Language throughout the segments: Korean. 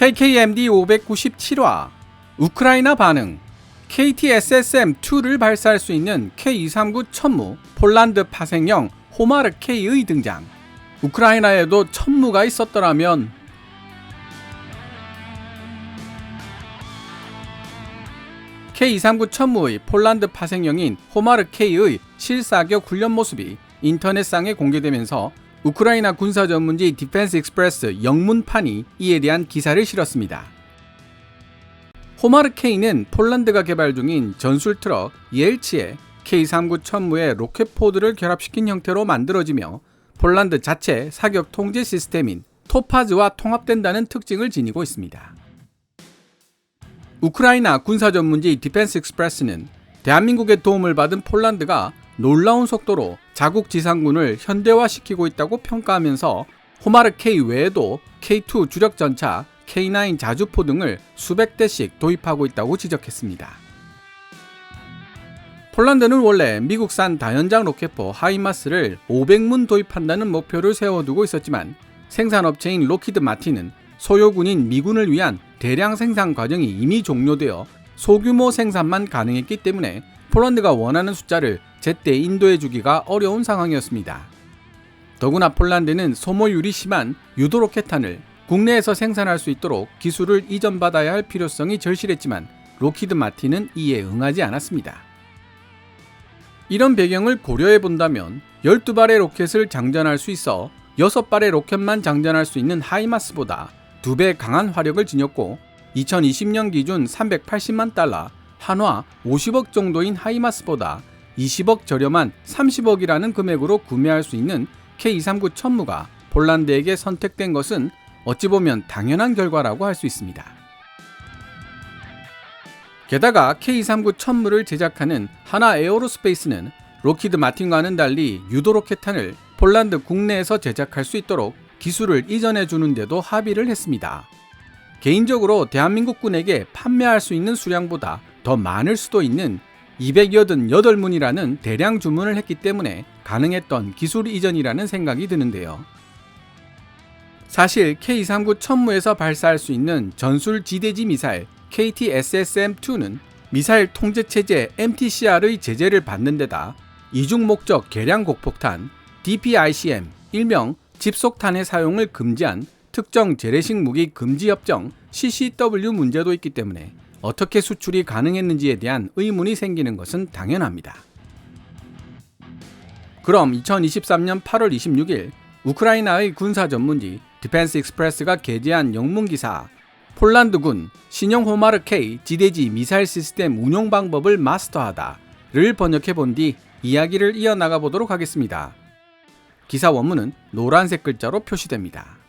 KKMD 597화 우크라이나 반응. KT-SSM-2를 발사할 수 있는 K239 천무, 폴란드 파생형 호마르 K의 등장. 우크라이나에도 천무가 있었더라면. K239 천무의 폴란드 파생형인 호마르 K의 실사격 훈련 모습이 인터넷상에 공개되면서 우크라이나 군사 전문지 디펜스 익스프레스 영문판이 이에 대한 기사를 실었습니다. 호마르 K는 폴란드가 개발 중인 전술 트럭 예일치에 K239 천무의 로켓포드를 결합시킨 형태로 만들어지며 폴란드 자체 사격 통제 시스템인 토파즈와 통합된다는 특징을 지니고 있습니다. 우크라이나 군사 전문지 디펜스 익스프레스는 대한민국의 도움을 받은 폴란드가 놀라운 속도로 자국 지상군을 현대화시키고 있다고 평가하면서 호마르 K 외에도 K2 주력 전차, K9 자주포 등을 수백 대씩 도입하고 있다고 지적했습니다. 폴란드는 원래 미국산 다연장 로켓포 하이마스를 500문 도입한다는 목표를 세워두고 있었지만 생산업체인 록히드 마틴은 소요군인 미군을 위한 대량 생산 과정이 이미 종료되어 소규모 생산만 가능했기 때문에 폴란드가 원하는 숫자를 제때 인도해주기가 어려운 상황이었습니다. 더구나 폴란드는 소모율이 심한 유도 로켓탄을 국내에서 생산할 수 있도록 기술을 이전받아야 할 필요성이 절실했지만 록히드 마틴은 이에 응하지 않았습니다. 이런 배경을 고려해 본다면 12발의 로켓을 장전할 수 있어 6발의 로켓만 장전할 수 있는 하이마스보다 2배 강한 화력을 지녔고 2020년 기준 380만 달러, 한화 50억 정도인 하이마스보다 20억 저렴한 30억이라는 금액으로 구매할 수 있는 K239 천무가 폴란드에게 선택된 것은 어찌 보면 당연한 결과라고 할 수 있습니다. 게다가 K239 천무를 제작하는 하나 에어로스페이스는 록히드 마틴과는 달리 유도 로켓탄을 폴란드 국내에서 제작할 수 있도록 기술을 이전해 주는데도 합의를 했습니다. 개인적으로 대한민국군에게 판매할 수 있는 수량보다 더 많을 수도 있는 288문이라는 대량 주문을 했기 때문에 가능했던 기술 이전이라는 생각이 드는데요. 사실 K239 천무에서 발사할 수 있는 전술 지대지 미사일 KT-SSM-2는 미사일 통제체제 MTCR의 제재를 받는 데다 이중 목적 개량 곡폭탄 DPICM, 일명 집속탄의 사용을 금지한 특정 재래식 무기 금지 협정 CCW 문제도 있기 때문에 어떻게 수출이 가능했는지에 대한 의문이 생기는 것은 당연합니다. 그럼 2023년 8월 26일 우크라이나의 군사 전문지 디펜스 익스프레스가 게재한 영문기사 폴란드군 신형 호마르 K 지대지 미사일 시스템 운용 방법을 마스터하다를 번역해 본 뒤 이야기를 이어나가 보도록 하겠습니다. 기사 원문은 노란색 글자로 표시됩니다.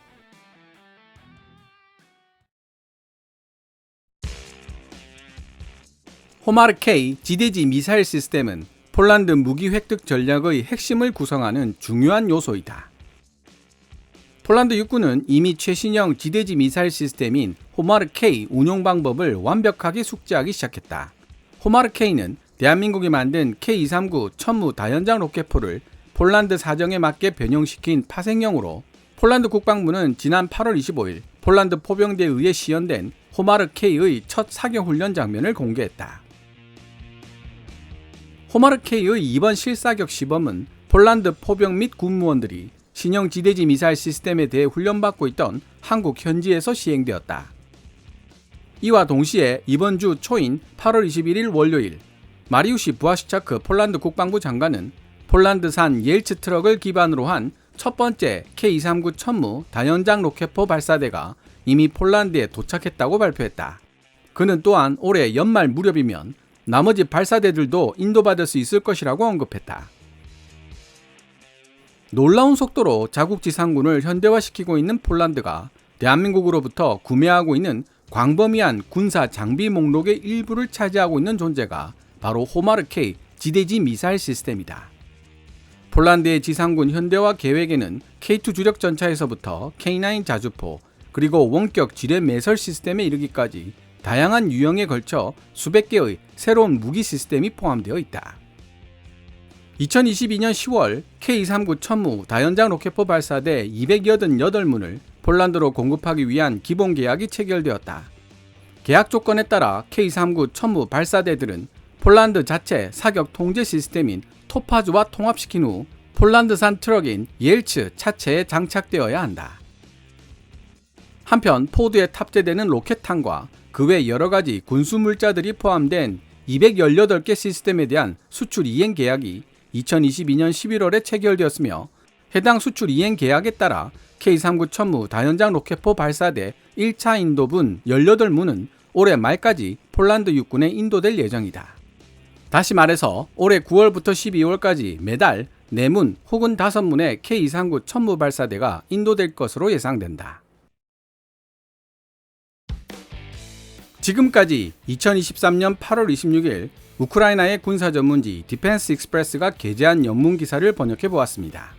호마르 K 지대지 미사일 시스템은 폴란드 무기 획득 전략의 핵심을 구성하는 중요한 요소이다. 폴란드 육군은 이미 최신형 지대지 미사일 시스템인 호마르 K 운용 방법을 완벽하게 숙지하기 시작했다. 호마르 K는 대한민국이 만든 K239 천무 다연장 로켓포를 폴란드 사정에 맞게 변형시킨 파생형으로 폴란드 국방부는 지난 8월 25일 폴란드 포병대에 의해 시연된 호마르 K의 첫 사격 훈련 장면을 공개했다. 호마르 K의 이번 실사격 시범은 폴란드 포병 및 군무원들이 신형 지대지 미사일 시스템에 대해 훈련받고 있던 한국 현지에서 시행되었다. 이와 동시에 이번 주 초인 8월 21일 월요일 마리우시 부아시차크 폴란드 국방부 장관은 폴란드산 예일츠 트럭을 기반으로 한 첫 번째 K239 천무 다연장 로켓포 발사대가 이미 폴란드에 도착했다고 발표했다. 그는 또한 올해 연말 무렵이면 나머지 발사대들도 인도받을 수 있을 것이라고 언급했다. 놀라운 속도로 자국 지상군을 현대화시키고 있는 폴란드가 대한민국으로부터 구매하고 있는 광범위한 군사 장비 목록의 일부를 차지하고 있는 존재가 바로 호마르 K 지대지 미사일 시스템이다. 폴란드의 지상군 현대화 계획에는 K2 주력 전차에서부터 K9 자주포, 그리고 원격 지뢰 매설 시스템에 이르기까지 다양한 유형에 걸쳐 수백 개의 새로운 무기 시스템이 포함되어 있다. 2022년 10월 K239 천무 다연장 로켓포 발사대 288문을 폴란드로 공급하기 위한 기본 계약이 체결되었다. 계약 조건에 따라 K-39 천무 발사대들은 폴란드 자체 사격 통제 시스템인 토파즈와 통합시킨 후 폴란드산 트럭인 옐츠 차체에 장착되어야 한다. 한편 포드에 탑재되는 로켓탄과 그 외 여러가지 군수 물자들이 포함된 218개 시스템에 대한 수출 이행 계약이 2022년 11월에 체결되었으며 해당 수출 이행 계약에 따라 K-39 천무 다연장 로켓포 발사대 1차 인도분 18문은 올해 말까지 폴란드 육군에 인도될 예정이다. 다시 말해서 올해 9월부터 12월까지 매달 4문 혹은 5문의 K-239 천무 발사대가 인도될 것으로 예상된다. 지금까지 2023년 8월 26일 우크라이나의 군사 전문지 디펜스 익스프레스가 게재한 연문 기사를 번역해 보았습니다.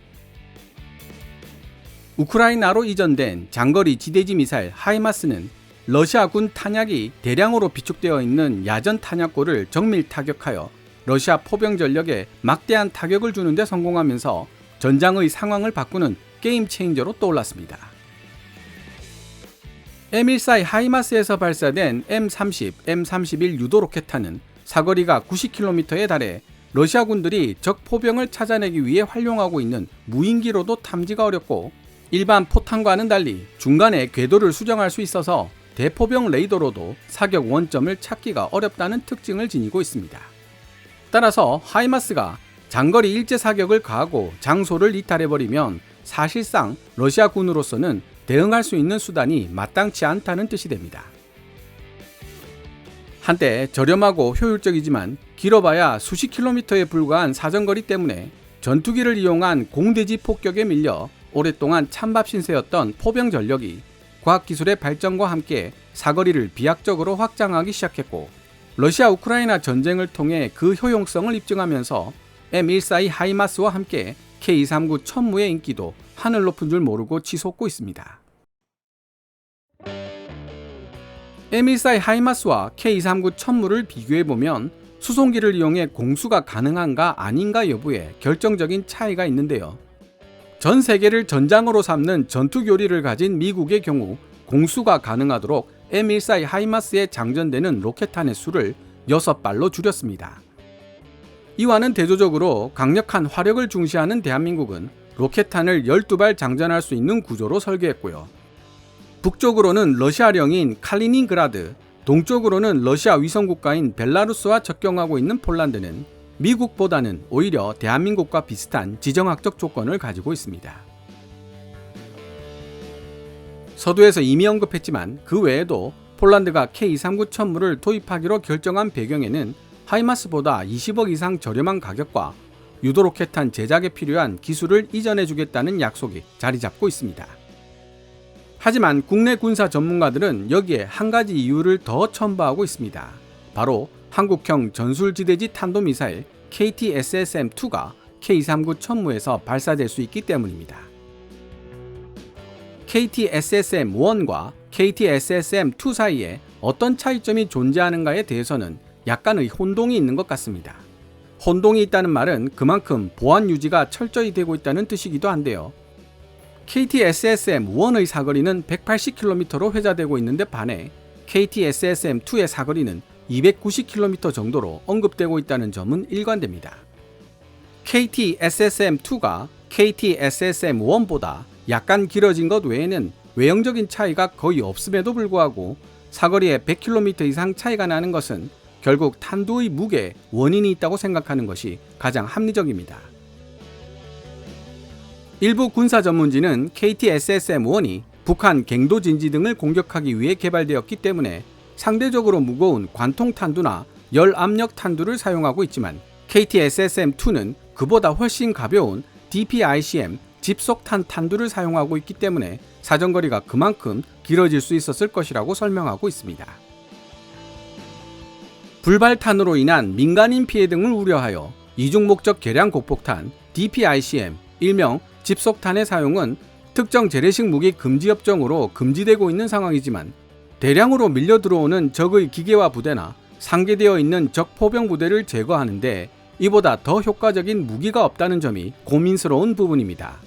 우크라이나로 이전된 장거리 지대지 미사일 하이마스는 러시아군 탄약이 대량으로 비축되어 있는 야전 탄약고를 정밀 타격하여 러시아 포병 전력에 막대한 타격을 주는 데 성공하면서 전장의 상황을 바꾸는 게임 체인저로 떠올랐습니다. M14 하이마스에서 발사된 M30, M31 유도 로켓탄은 사거리가 90km에 달해 러시아군들이 적 포병을 찾아내기 위해 활용하고 있는 무인기로도 탐지가 어렵고 일반 포탄과는 달리 중간에 궤도를 수정할 수 있어서 대포병 레이더로도 사격 원점을 찾기가 어렵다는 특징을 지니고 있습니다. 따라서 하이마스가 장거리 일제 사격을 가하고 장소를 이탈해버리면 사실상 러시아군으로서는 대응할 수 있는 수단이 마땅치 않다는 뜻이 됩니다. 한때 저렴하고 효율적이지만 길어봐야 수십 킬로미터에 불과한 사정거리 때문에 전투기를 이용한 공대지 폭격에 밀려 오랫동안 찬밥 신세였던 포병 전력이 과학기술의 발전과 함께 사거리를 비약적으로 확장하기 시작했고 러시아 우크라이나 전쟁을 통해 그 효용성을 입증하면서 M142 하이마스와 함께 K-239 천무의 인기도 하늘 높은 줄 모르고 치솟고 있습니다. M142 하이마스와 K-239 천무를 비교해보면 수송기를 이용해 공수가 가능한가 아닌가 여부에 결정적인 차이가 있는데요. 전 세계를 전장으로 삼는 전투교리를 가진 미국의 경우 공수가 가능하도록 M142 하이마스에 장전되는 로켓탄의 수를 6발로 줄였습니다. 이와는 대조적으로 강력한 화력을 중시하는 대한민국은 로켓탄을 12발 장전할 수 있는 구조로 설계했고요. 북쪽으로는 러시아령인 칼리닝그라드, 동쪽으로는 러시아 위성국가인 벨라루스와 접경하고 있는 폴란드는 미국보다는 오히려 대한민국과 비슷한 지정학적 조건을 가지고 있습니다. 서두에서 이미 언급했지만 그 외에도 폴란드가 K-239 천무를 도입하기로 결정한 배경에는 하이마스보다 20억 이상 저렴한 가격과 유도 로켓탄 제작에 필요한 기술을 이전해주겠다는 약속이 자리 잡고 있습니다. 하지만 국내 군사 전문가들은 여기에 한 가지 이유를 더 첨부하고 있습니다. 바로 한국형 전술지대지 탄도미사일 KT-SSM-2가 K-239 천무에서 발사될 수 있기 때문입니다. KT-SSM-1과 KT-SSM-2 사이에 어떤 차이점이 존재하는가에 대해서는 약간의 혼동이 있는 것 같습니다. 혼동이 있다는 말은 그만큼 보안 유지가 철저히 되고 있다는 뜻이기도 한데요. KT-SSM-1의 사거리는 180km로 회자되고 있는데 반해 KT-SSM-2의 사거리는 290km 정도로 언급되고 있다는 점은 일관됩니다. KT-SSM-2가 KT-SSM-1보다 약간 길어진 것 외에는 외형적인 차이가 거의 없음에도 불구하고 사거리에 100km 이상 차이가 나는 것은 결국 탄두의 무게에 원인이 있다고 생각하는 것이 가장 합리적입니다. 일부 군사 전문지는 KT-SSM-1이 북한 갱도진지 등을 공격하기 위해 개발되었기 때문에 상대적으로 무거운 관통탄두나 열압력 탄두를 사용하고 있지만 KT-SSM-2는 그보다 훨씬 가벼운 DPICM 집속탄 탄두를 사용하고 있기 때문에 사정거리가 그만큼 길어질 수 있었을 것이라고 설명하고 있습니다. 불발탄으로 인한 민간인 피해 등을 우려하여 이중목적 개량 곡폭탄 DPICM 일명 집속탄의 사용은 특정 재래식 무기 금지 협정으로 금지되고 있는 상황이지만 대량으로 밀려 들어오는 적의 기계화 부대나 상계되어 있는 적 포병 부대를 제거하는데 이보다 더 효과적인 무기가 없다는 점이 고민스러운 부분입니다.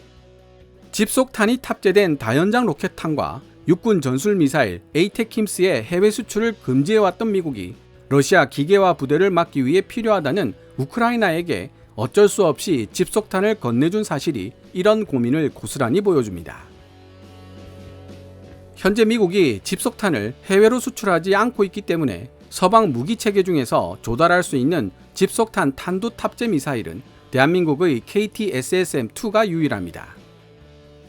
집속탄이 탑재된 다연장 로켓탄과 육군 전술 미사일 에이테킴스의 해외 수출을 금지해왔던 미국이 러시아 기계화 부대를 막기 위해 필요하다는 우크라이나에게 어쩔 수 없이 집속탄을 건네준 사실이 이런 고민을 고스란히 보여줍니다. 현재 미국이 집속탄을 해외로 수출하지 않고 있기 때문에 서방 무기 체계 중에서 조달할 수 있는 집속탄 탄두 탑재 미사일은 대한민국의 KT-SSM-2가 유일합니다.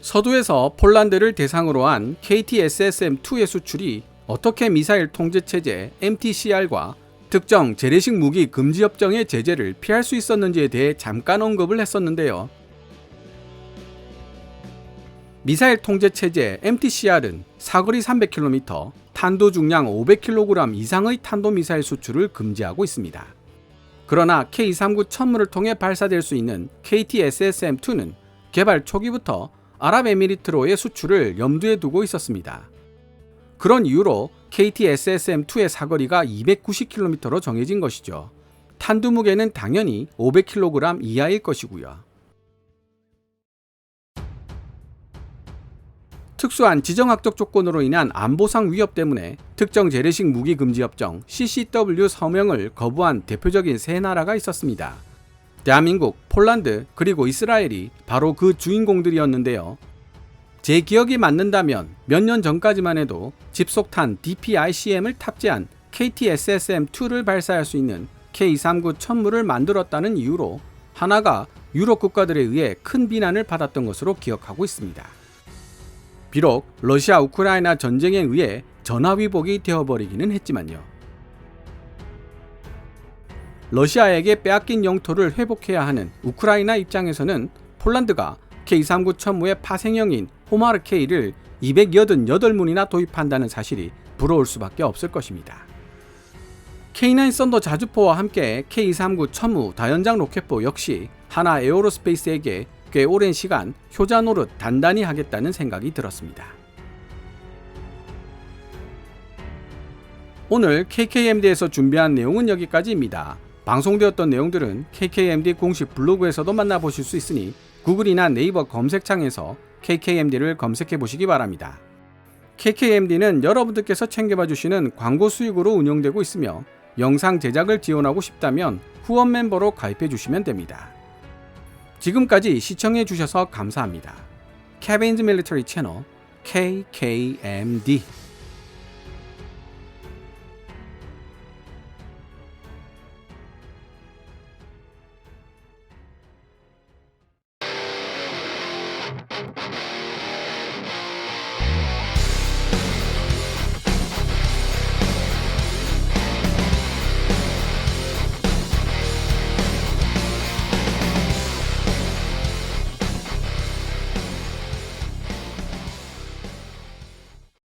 서두에서 폴란드를 대상으로 한 KT-SSM-2의 수출이 어떻게 미사일 통제체제 MTCR과 특정 재래식 무기 금지 협정의 제재를 피할 수 있었는지에 대해 잠깐 언급을 했었는데요. 미사일 통제체제 MTCR은 사거리 300km, 탄도 중량 500kg 이상의 탄도미사일 수출을 금지하고 있습니다. 그러나 K-239 천무를 통해 발사될 수 있는 KT-SSM-2는 개발 초기부터 아랍에미리트로의 수출을 염두에 두고 있었습니다. 그런 이유로 KT-SSM-2의 사거리가 290km로 정해진 것이죠. 탄두 무게는 당연히 500kg 이하일 것이고요. 특수한 지정학적 조건으로 인한 안보상 위협 때문에 특정 재래식 무기 금지 협정 CCW 서명을 거부한 대표적인 세 나라가 있었습니다. 대한민국, 폴란드, 그리고 이스라엘이 바로 그 주인공들이었는데요. 제 기억이 맞는다면 몇 년 전까지만 해도 집속탄 DPICM을 탑재한 KT-SSM-2를 발사할 수 있는 K-239 천무를 만들었다는 이유로 하나가 유럽 국가들에 의해 큰 비난을 받았던 것으로 기억하고 있습니다. 비록 러시아 우크라이나 전쟁에 의해 전화위복이 되어버리기는 했지만요. 러시아에게 빼앗긴 영토를 회복해야 하는 우크라이나 입장에서는 폴란드가 K-239 천무의 파생형인 호마르 K를 288문이나 도입한다는 사실이 부러울 수밖에 없을 것입니다. K9 썬더 자주포와 함께 K-239 천무 다연장 로켓포 역시 하나 에어로스페이스에게 꽤 오랜 시간 효자 노릇 단단히 하겠다는 생각이 들었습니다. 오늘 KKMD에서 준비한 내용은 여기까지입니다. 방송되었던 내용들은 KKMD 공식 블로그에서도 만나보실 수 있으니 구글이나 네이버 검색창에서 KKMD를 검색해 보시기 바랍니다. KKMD는 여러분들께서 챙겨봐 주시는 광고 수익으로 운영되고 있으며 영상 제작을 지원하고 싶다면 후원 멤버로 가입해 주시면 됩니다. 지금까지 시청해 주셔서 감사합니다. Kevin's Military Channel KKMD